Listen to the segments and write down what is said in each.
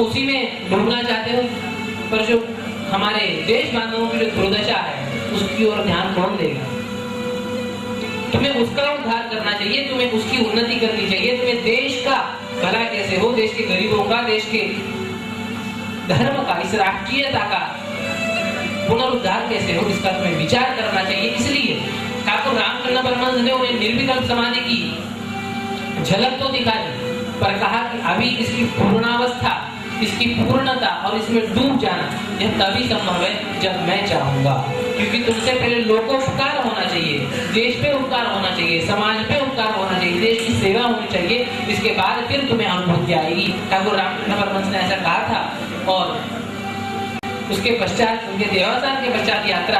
उसी में डूबना चाहते हो, पर जो हमारे देश बांधवों की जो दुर्दशा है उसकी ओर ध्यान कौन देगा? तुम्हें उसका उद्धार करना चाहिए, तुम्हें उसकी उन्नति करनी चाहिए, तुम्हें देश का भला कैसे हो, देश के गरीबों का, देश के धर्म का, इस राष्ट्रीयता का पुनरुद्धार कैसे हो, इसका तुम्हें विचार करना चाहिए। इसलिए ठाकुर रामकृष्ण परमहंस ने उन्हें निर्विकल्प समाधि की झलक तो दिखाई, पर कहा कि अभी इसकी पूर्णावस्था, इसकी पूर्णता और इसमें डूब जाना यह तभी संभव है जब मैं चाहूंगा। क्योंकि तुमसे पहले लोकोपकार होना चाहिए, देश पे उपकार होना चाहिए, समाज पे उपकार होना चाहिए, देश की सेवा होनी चाहिए, इसके बाद फिर तुम्हें अनुभूति आएगी। ठाकुर रामकृष्ण परमहंस ने ऐसा कहा था। और उसके पश्चात, उनके देहावसान के पश्चात यात्रा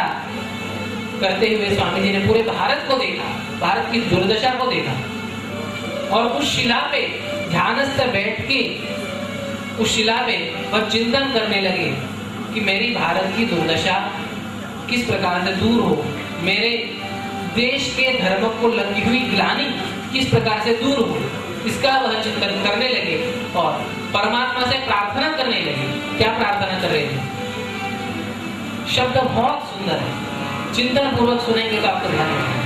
करते हुए स्वामी जी ने पूरे भारत को देखा, भारत की दुर्दशा को देखा, और उस शिला पे ध्यानस्थ बैठ के उस शिला पे वह चिंतन करने लगे कि मेरी भारत की दुर्दशा किस प्रकार से दूर हो, मेरे देश के धर्म को लगी हुई ग्लानि किस प्रकार से दूर हो, इसका वह चिंतन करने लगे और परमात्मा से प्रार्थना करने लगे। क्या प्रार्थना कर रहे थे? शब्द बहुत सुंदर है, चिंतन पूर्वक सुनेंगे तो आपको ध्यान रखना।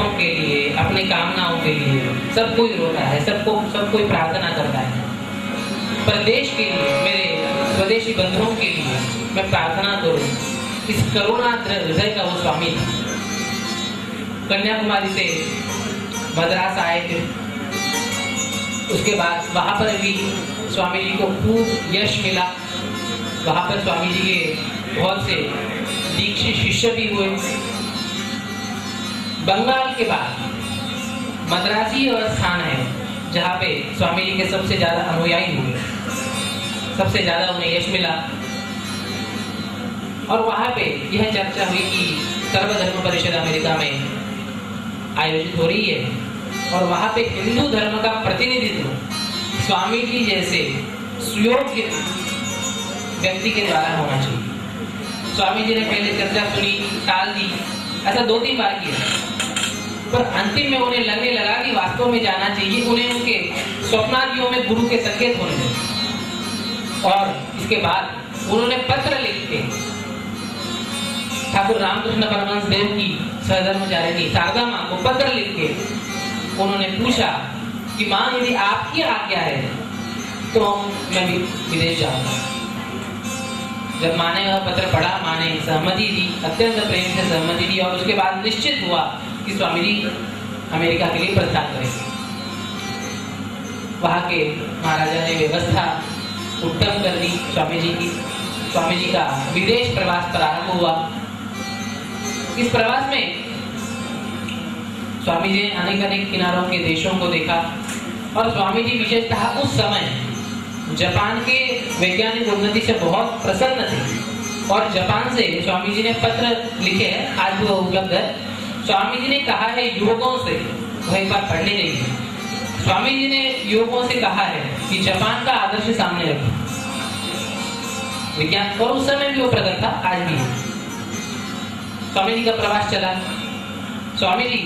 इच्छाओं के लिए, अपनी कामनाओं के लिए सब कोई रोता है, सब कोई प्रार्थना करता है। पर देश के लिए, मेरे स्वदेशी बंधुओं के लिए मैं प्रार्थना करूं, इस करुणार्द्र हृदय का वो स्वामी था। कन्याकुमारी से मद्रास आए थे, उसके बाद वहां पर भी स्वामी जी को खूब यश मिला। वहां पर स्वामी जी के बहुत से दीक्षित शिष्य भी हुए। बंगाल के बाद मद्रासी और स्थान है जहाँ पे स्वामी जी के सबसे ज्यादा अनुयायी हुए, सबसे ज्यादा उन्हें यश मिला। और वहां पे यह चर्चा हुई कि सर्वधर्म परिषद अमेरिका में आयोजित हो रही है और वहां पे हिंदू धर्म का प्रतिनिधित्व स्वामी जी जैसे सुयोग्य व्यक्ति के द्वारा होना चाहिए। स्वामी जी ने पहले चर्चा सुनी, टाल दी, ऐसा 2-3 बार किया, पर अंतिम में उन्हें लगने लगा कि वास्तव में जाना चाहिए। उन्हें उनके स्वप्नादियों में गुरु के संकेत होने लगे और इसके बाद उन्होंने पत्र लिख के ठाकुर रामकृष्ण परमहंस देव की सहधर्मचारिणी शारदा माँ को पत्र लिख के उन्होंने पूछा कि माँ यदि आपकी आज्ञा है तो मैं भी विदेश जाऊंगा। जब माँ ने वह पत्र पढ़ा, माँ ने सहमति दी, अत्यंत प्रेम से सहमति दी और उसके बाद निश्चित हुआ कि स्वामी जी अमेरिका के लिए प्रस्थान करेंगे। वहां के महाराजा ने व्यवस्था उत्तम कर दी स्वामी जी की। स्वामी जी का विदेश प्रवास प्रारंभ हुआ। इस प्रवास में स्वामी जी ने अनेक किनारों के देशों को देखा और स्वामी जी विशेषतः उस समय जापान के वैज्ञानिक उन्नति से बहुत प्रसन्न थे और जापान से स्वामी जी ने पत्र लिखे हैं, आज भी वो उपलब्ध है। स्वामी जी ने कहा है युवकों से, वह एक बार पढ़ने चाहिए। स्वामी जी ने युवकों से कहा है कि जापान का आदर्श सामने रखो, विज्ञान, और उस समय भी वो प्रकट था, आज भी। स्वामी जी का प्रवास चला। स्वामी जी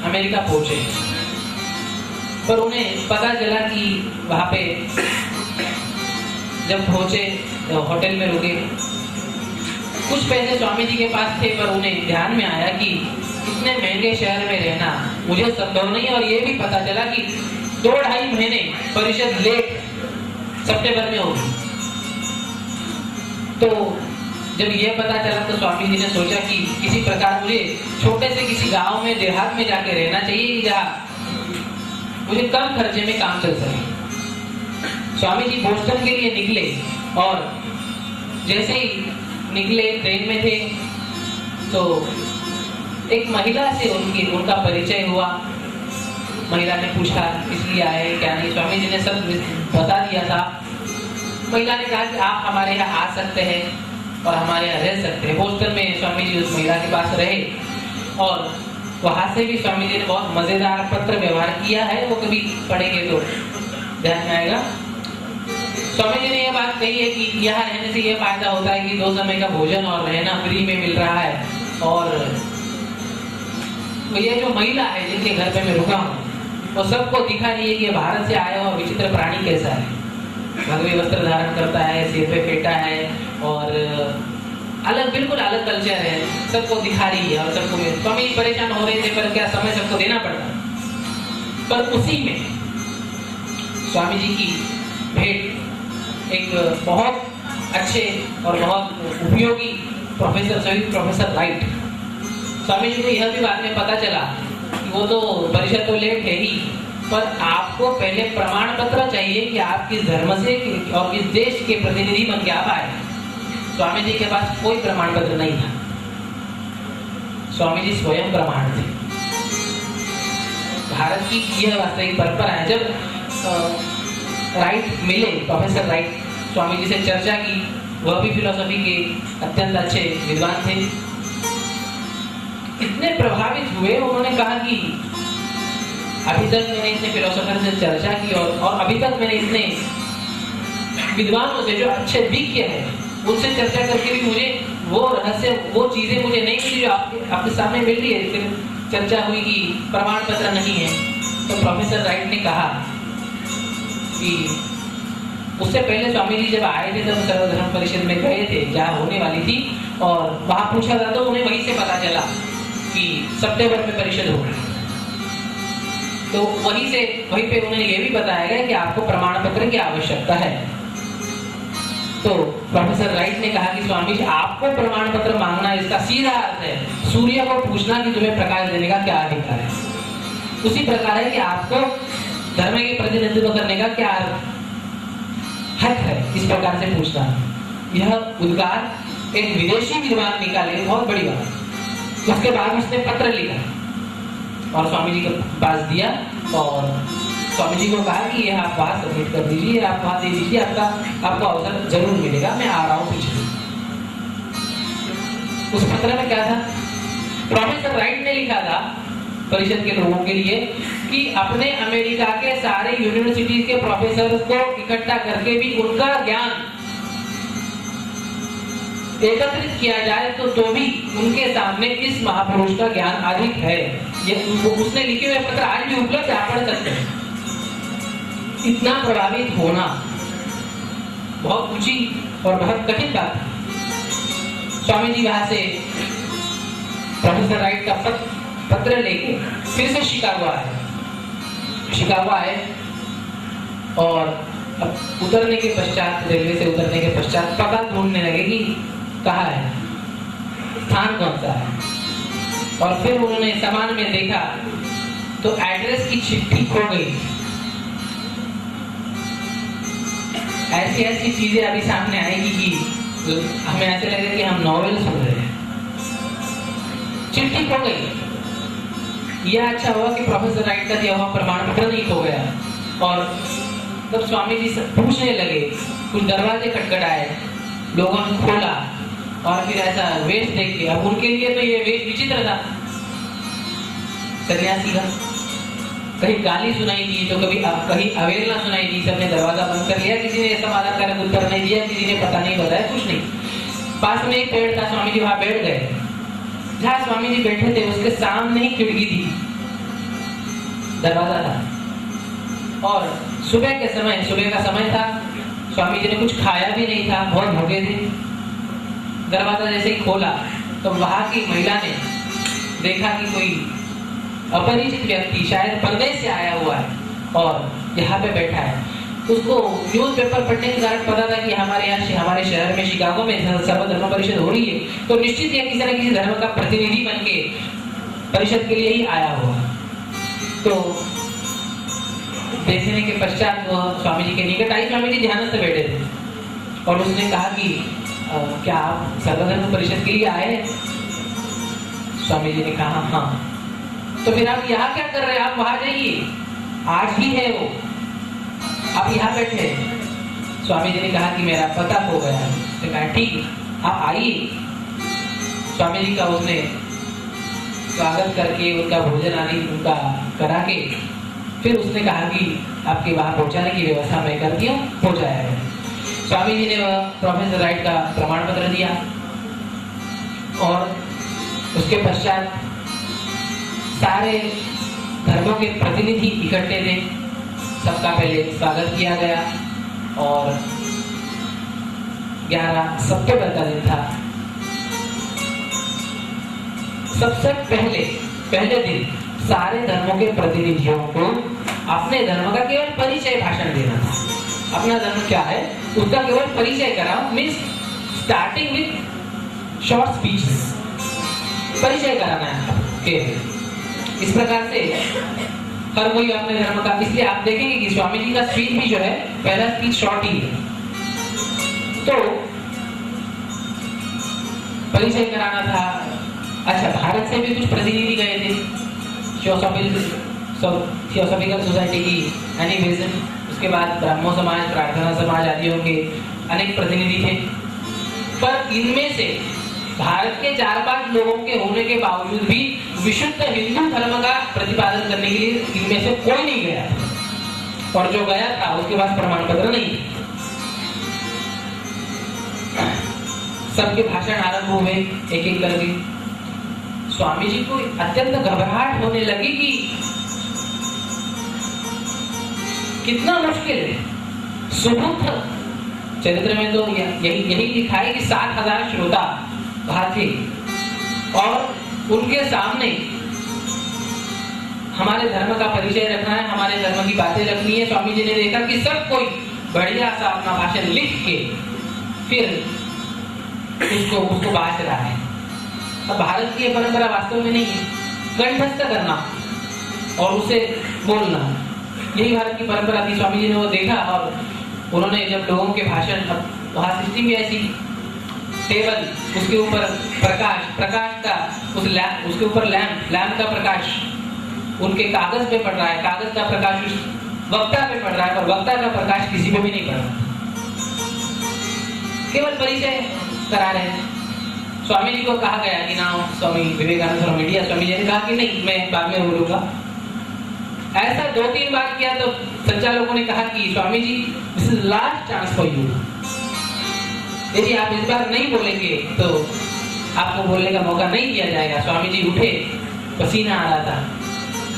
अमेरिका पहुंचे, पर उन्हें पता चला कि वहां पे जब पहुंचे तो होटल में रुके। कुछ पैसे स्वामी जी के पास थे, पर उन्हें ध्यान में आया कि इतने महंगे शहर में रहना मुझे संभव नहीं। और ये भी पता चला कि 2-2.5 महीने परिषद लेट सितंबर में होगी। तो जब ये पता चला तो स्वामी जी ने सोचा कि किसी प्रकार मुझे छोटे से किसी गांव में, देहात में जाके रहना चाहिए जहाँ मुझे कम खर्चे में काम चल सके। स्वामी जी बोस्टन के लिए निकले और जैसे ही निकले, ट्रेन में थे, तो एक महिला से उनका परिचय हुआ। महिला ने पूछा इसलिए आए क्या नहीं। स्वामी जी ने सब बता दिया था। महिला ने कहा कि आप हमारे यहाँ आ सकते हैं और हमारे यहाँ रह सकते हैं। बोस्टन में स्वामी जी उस महिला के पास रहे और वहां से भी स्वामी जी ने बहुत मजेदार पत्र व्यवहार किया है, वो कभी पढ़ेंगे तो ध्यान में आएगा। स्वामी जी ने यह बात कही है कि यहाँ रहने से यह फायदा होता है कि 2 समय का भोजन और रहना फ्री में मिल रहा है। और तो ये जो महिला है जिनके घर पे मैं रुका हूँ, वो सबको दिखा रही है कि भारत से आया हुआ विचित्र प्राणी कैसा है। भगवी वस्त्र धारण करता है, सिर पे फेटा है और अलग, बिल्कुल अलग कल्चर है, सबको दिखा रही है। और सबको स्वामी परेशान हो रहे थे, पर क्या समय सबको देना पड़ता। पर उसी में स्वामी जी की भेंट एक बहुत अच्छे और बहुत उपयोगी प्रोफेसर राइट। स्वामी जी को यह भी बाद में पता चला कि वो तो परिषद तो लेट है ही, पर आपको पहले प्रमाण पत्र चाहिए कि आप किस धर्म से और किस देश के प्रतिनिधि बन के आप आए। स्वामी जी के पास कोई प्रमाण पत्र नहीं था। स्वामी जी स्वयं प्रमाण थे। भारत की यह वास्तविक परंपरा है। जब राइट मिले, प्रोफेसर राइट, स्वामी जी से चर्चा की, वह भी फिलोसफी के अत्यंत अच्छे विद्वान थे। इतने प्रभावित हुए, उन्होंने कहा कि अभी तक मैंने इतने फिलोसोफर से चर्चा की और अभी तक मैंने इतने विद्वानों से जो अच्छे विज्ञ हैं उनसे चर्चा करके भी मुझे वो रहस्य, वो चीजें मुझे नहीं मिली जो आपके सामने मिल रही है। फिर चर्चा हुई कि प्रमाण पत्र नहीं है। तो प्रोफेसर राइट ने कहा कि उससे पहले स्वामी जी जब आए थे तब सर्वधर्म परिषद में गए थे जहाँ होने वाली थी, और वहां पूछा था तो उन्हें वहीं से पता चला कि सितंबर में परिषद होगी। तो वहीं पे उन्होंने ये भी बताया गया कि आपको प्रमाण पत्र की आवश्यकता है। तो प्रोफेसर राइट ने कहा कि स्वामी जी, आपको प्रमाण पत्र मांगना, इसका सीधा अर्थ है सूर्य को पूछना कि तुम्हें प्रकाश देने का क्या अधिकार है। उसी प्रकार है कि आपको धर्म के प्रतिनिधित्व करने का क्या हक है, इस प्रकार से पूछना। यह उद्गार एक विदेशी विद्वान निकाले, बहुत बड़ी बात। उसके बाद उसने पत्र लिखा और स्वामी जी के पास दिया और स्वामी जी को कहा कि यह आप वहां सबमिट कर दीजिए, आप वहां दे दीजिए, आपको अवसर जरूर मिलेगा, मैं आ रहा हूँ पीछे। उस पत्र में क्या था? प्रोफेसर राइट ने लिखा था परिषद के लोगों के लिए कि अपने अमेरिका के सारे यूनिवर्सिटी के प्रोफेसर को इकट्ठा करके भी उनका ज्ञान एकत्रित किया जाए तो भी उनके सामने इस महापुरुष का ज्ञान अधिक है। ये उसने लिखे हुए पत्र आज भी उपलब्ध है, आप पढ़ सकते हैं। इतना प्रभावित होना बहुत ऊंची और बहुत कठिन बात है। स्वामी जी वहां से प्रोफेसर राइट का पत्र लेके फिर से शिकागो आए और अब उतरने के पश्चात, रेलवे से उतरने के पश्चात पता ढूंढने लगे कि कहाँ है, स्थान कौन सा है। और फिर उन्होंने सामान में देखा तो एड्रेस की चिट्ठी खो गई। ऐसी चीजें अभी सामने आएगी कि हमें ऐसे लगेगा कि हम नॉवेल सुन रहे हैं। चिट्ठी खो गई। यह अच्छा हुआ कि प्रोफेसर राइट का दिया हुआ प्रमाण पत्र नहीं खो गया। और तब स्वामी जी से पूछने लगे, कुछ दरवाजे खटखटाए, लोगों ने खोला और फिर ऐसा वेश देख के, अब उनके लिए तो ये वेश विचित्र था सन्यासी का। कहीं गाली सुनाई दी तो कहीं अवेलना सुनाई दी, सबने दरवाजा बंद कर लिया, किसी ने समाधानकारक उत्तर नहीं दिया, किसी ने पता नहीं बताया, कुछ नहीं। पास में एक पेड़ था, स्वामी जी वहां बैठ गए। जहां स्वामी जी बैठे थे उसके सामने ही खिड़की थी, दरवाजा था। और सुबह का समय था, स्वामी जी ने कुछ खाया भी नहीं था, बहुत भूखे थे। दरवाजा जैसे ही खोला तो वहां की महिला ने देखा कि कोई अपरिचित व्यक्ति शायद परदेश से आया हुआ है और यहाँ पे बैठा है। उसको न्यूज़पेपर पढ़ने के कारण पता था कि हमारे शहर में शिकागो में सर्वधर्म परिषद हो रही है, तो निश्चित ही किसी न किसी धर्म का प्रतिनिधि बन के परिषद के लिए ही आया हुआ। तो देखने के पश्चात वह स्वामी जी के निकट आई। स्वामी जी ध्यान से बैठे थे और उसने कहा कि क्या आप सर्वधर्म परिषद के लिए आए? स्वामी जी ने कहा हाँ। तो फिर आप यहाँ क्या कर रहे हैं? आप वहां जाइए, आज ही है वो, आप यहाँ बैठे। स्वामी जी ने कहा कि मेरा पता खो गया है। उसने कहा ठीक, आप आइए। स्वामी जी का उसने स्वागत करके उनका भोजन आदि उनका करा के फिर उसने कहा कि आपके वहां पहुंचाने की व्यवस्था मैं करती हूँ, हो जाएगा। स्वामी जी ने वह प्रोफेसर राइट का प्रमाण पत्र दिया और उसके पश्चात सारे धर्मों के प्रतिनिधि इकट्ठे थे। सबका पहले स्वागत किया गया और 11 सितंबर का दिन था। सबसे पहले दिन सारे धर्मों के प्रतिनिधियों को अपने धर्म का केवल परिचय भाषण देना था। अपना धर्म क्या है उसका केवल परिचय कराओ, means starting with short speeches, परिचय कराना है। इस प्रकार से हर कोई अपने धर्म का, इसलिए आप देखेंगे कि स्वामी जी का स्पीच भी जो है पहला स्पीच शॉर्ट ही है। तो परिचय कराना था। अच्छा, भारत से भी कुछ प्रतिनिधि गए थे, थियोसॉफिकल सोसाइटी की एनिवेजन, उसके बाद ब्रह्मो समाज, प्रार्थना समाज आदियों के अनेक प्रतिनिधि थे। पर इनमें से भारत के 4-5 लोगों के होने के बावजूद भी विशुद्ध हिंदू धर्म का प्रतिपादन करने के लिए इनमें से कोई नहीं गया, और जो गया था उसके पास प्रमाण पत्र नहीं। सबके भाषण आरंभ हुए एक एक करके। स्वामी जी को अत्यंत घबराहट होने लगी कि कितना मुश्किल है। सुबुद्ध चरित्र में तो यही लिखा है कि 7,000 श्रोता वहां थे और उनके सामने हमारे धर्म का परिचय रखना है, हमारे धर्म की बातें रखनी है। स्वामी जी ने देखा कि सब कोई बढ़िया सा अपना भाषण लिख के फिर उसको बांट रहा है। अब भारत की परंपरा वास्तव में नहीं है, कंठस्थ करना और उसे बोलना, यही भारत की परंपरा थी। स्वामी जी ने वो देखा और उन्होंने जब लोगों के भाषण, अब वहाँ सिस्टम भी ऐसी, टेबल, उसके ऊपर प्रकाश का उसके ऊपर लैम्प का प्रकाश उनके कागज पे पड़ रहा है, कागज का प्रकाश उस वक्ता पे पड़ रहा है, पर वक्ता का प्रकाश किसी पे भी नहीं पड़ रहा, केवल परिचय करा रहे हैं। स्वामी जी को कहा गया कि नाम स्वामी विवेकानंद फ्रॉम इंडिया, स्वामी जी ने कहा कि नहीं, मैं बाद में बोलूंगा। ऐसा 2-3 बार किया तो संचालकों ने कहा कि Swami ji, this is last chance for you, यदि आप इस बार नहीं बोलेंगे तो आपको बोलने का मौका नहीं दिया जाएगा। स्वामी जी उठे, पसीना आ रहा था,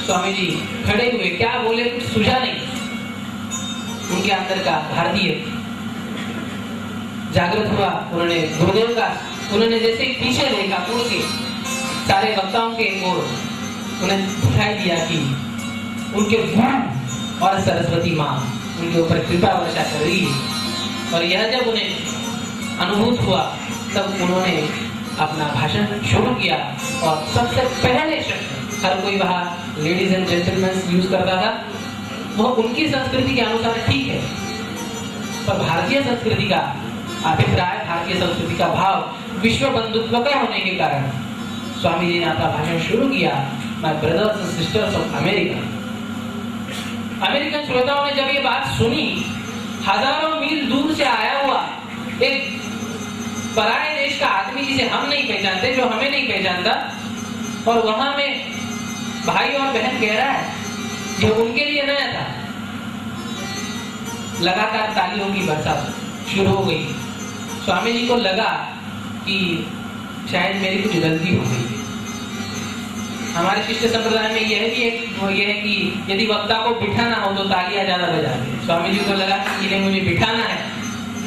स्वामी जी खड़े हुए, क्या बोले कुछ सूझा नहीं। उनके अंदर का भारतीय जागृत हुआ। उन्होंने गुरुदेव का, उन्होंने जैसे पीछे देखा मुड़ के सारे वक्ताओं के ओर, उन्हें दिखाई दिया कि उनके गुरु और सरस्वती माँ उनके ऊपर कृपा वर्षा कर रही है। और यह जब उन्हें अनुभूत हुआ तब उन्होंने अपना भाषण शुरू किया और सबसे पहले शब्द, हर कोई वहाँ लेडीज एंड जेंटलमैन यूज करता था, वह उनकी संस्कृति के अनुसार ठीक है, पर भारतीय संस्कृति का अभिप्राय, भारतीय संस्कृति का भाव विश्व बंधुत्व का होने के कारण स्वामी जी ने अपना भाषण शुरू किया। My brothers and sisters of America. American श्रोताओं ने जब ये बात सुनी, हजारों मील दूर से आया हुआ एक पराये देश का आदमी जिसे हम नहीं पहचानते, जो हमें नहीं पहचानता, और वहां में भाई और बहन कह रहा है, जो उनके लिए नया था। लगातार तालियों की बरसात शुरू हो गई। स्वामी जी को लगा कि शायद मेरी कुछ गलती हो गई। हमारे शिष्य संप्रदाय में यह भी है कि यदि वक्ता को बिठाना हो तो तालियां ज्यादा बजाते। स्वामी जी को लगा कि इन्हें मुझे बिठाना है,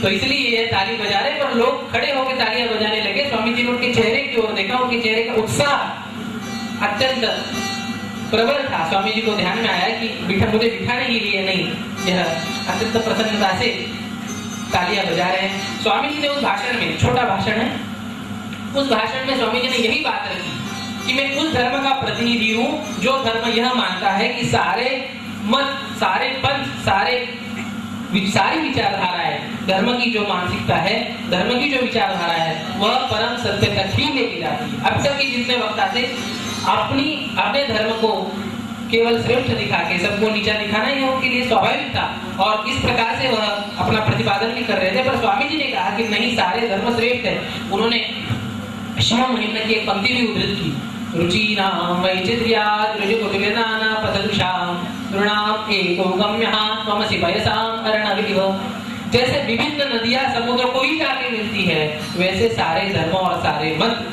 तो इसलिए ये ताली बजा रहे, पर लोग खड़े होकर तालियां बजाने लगे। स्वामी जी ने उनके चेहरे की ओर देखा, उनके चेहरे का उत्साह अत्यंत प्रबल था। स्वामी जी को ध्यान में आया कि मुझे बिठाने के लिए नहीं, यह अत्यंत प्रसन्नता से तालियां बजा रहे हैं। स्वामी जी ने उस भाषण में, छोटा भाषण है, उस भाषण में स्वामी जी ने यही बात रखी कि मैं उस धर्म का प्रतिनिधि हूँ जो धर्म यह मानता है कि सारे मत, सारे पंथ, सारी विचारधारा है, धर्म की जो मानसिकता है, धर्म की जो विचारधारा है, वह परम सत्य तक ही लेके जाती है। अब तक के जितने वक्ता थे, अपने धर्म को केवल श्रेष्ठ दिखा के सबको नीचा दिखाना ही उनके लिए स्वाभाविक था, और इस प्रकार से वह अपना प्रतिपादन भी कर रहे थे। पर स्वामी जी ने कहा कि नहीं, सारे धर्म श्रेष्ठ है। उन्होंने शिव महिमा की एक पंक्ति भी उद्धृत की, रुचिनाम वैचित्र्यात् ऋजुकुटिवेदाना पतदृशाम नृणाम एको गम्यः त्वमसि पयसाम अर्णविव। जैसे विभिन्न नदियां समुद्र को ही जाके मिलती है, वैसे सारे धर्म और सारे मत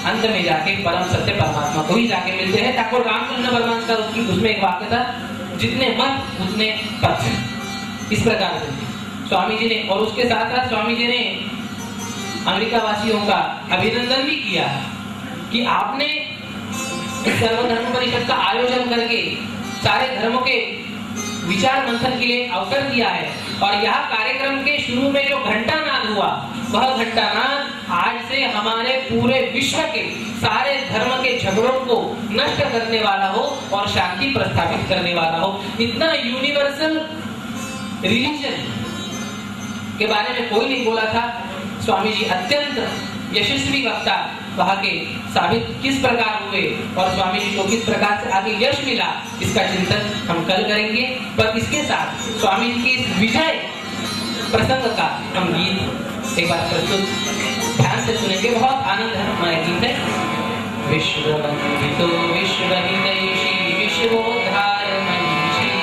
अंत में जाके परम सत्य परमात्मा को ही जाके मिलते हैं। ठाकुर रामकृष्ण परमहंस का उसमें एक वाक्य था, जितने मत उतने पथ। इस प्रकार से स्वामी जी ने, और उसके साथ साथ स्वामी जी ने अमेरिका वासियों का अभिनंदन भी किया कि आपने सर्वधर्म परिषद का आयोजन करके सारे धर्मों के विचार मंथन के लिए अवसर दिया है। और यह कार्यक्रम के शुरू में जो घंटानाद हुआ, वह घंटानाद आज से हमारे पूरे विश्व के सारे धर्म के झगड़ों को नष्ट करने वाला हो और शांति प्रस्थापित करने वाला हो। इतना यूनिवर्सल रिलीजन के बारे में कोई नहीं बोला था। स्वामी जी अत्यंत यशस्वी वक्ता वहाँ के साबित किस प्रकार हुए और स्वामी जी को किस प्रकार से आगे यश मिला, इसका चिंतन हम कल करेंगे। पर इसके साथ स्वामी जी के इस विजय प्रसंग का हम गीत एक बार प्रस्तुत ध्यान से सुनेंगे। बहुत आनंद है, हमारा गीत है विश्व वंदितो विश्व हितैषी विश्वोद्धार मनीषी।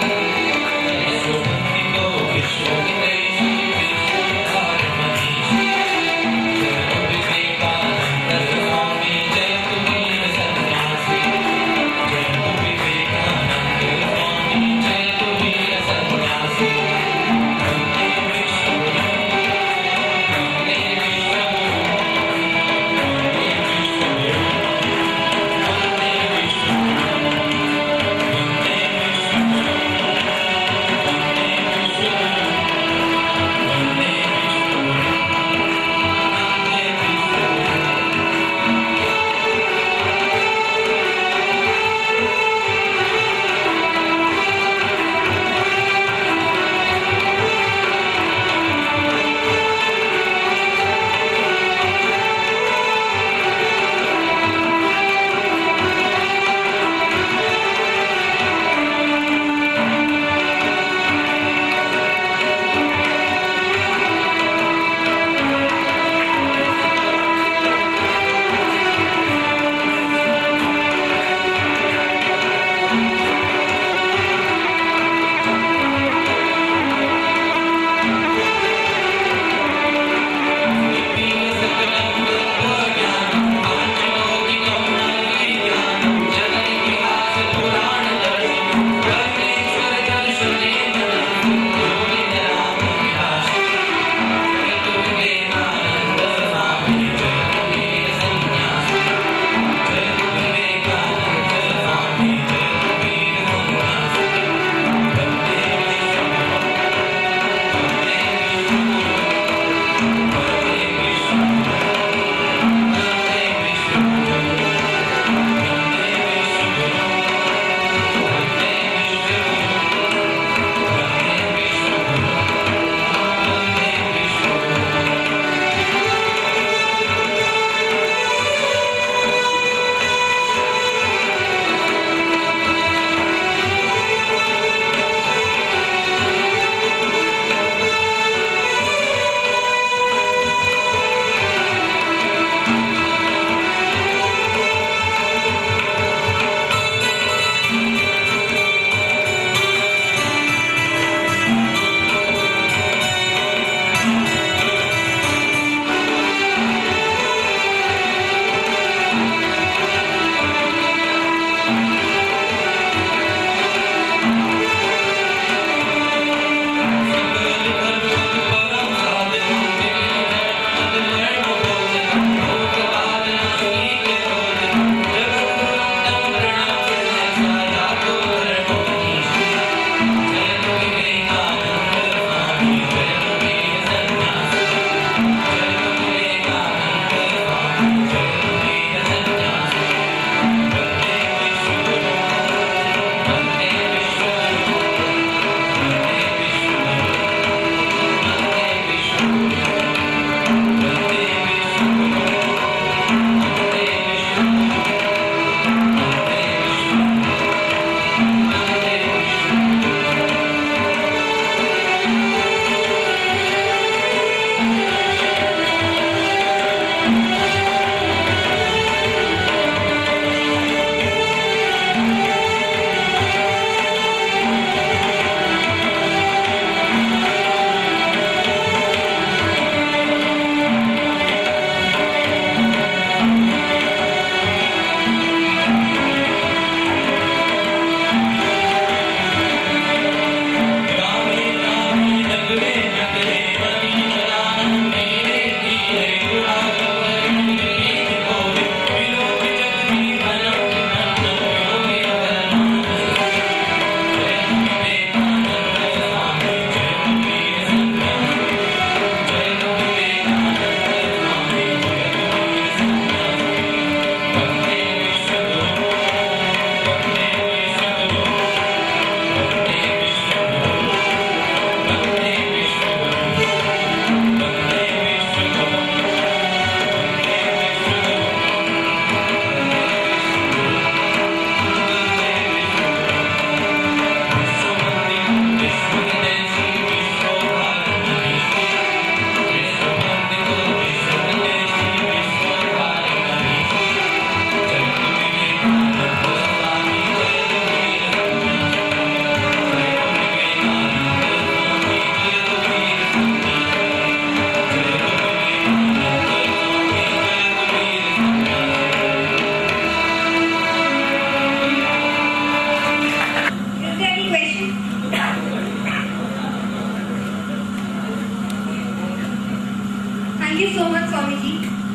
Thank you so much, Swamiji.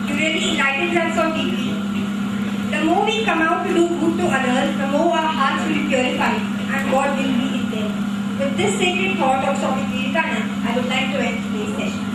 You really enlightened us so deeply. The more we come out to do good to others, the more our hearts will be purified and God will be in them. With this sacred thought of Swami Vivekananda, I would like to end today's session.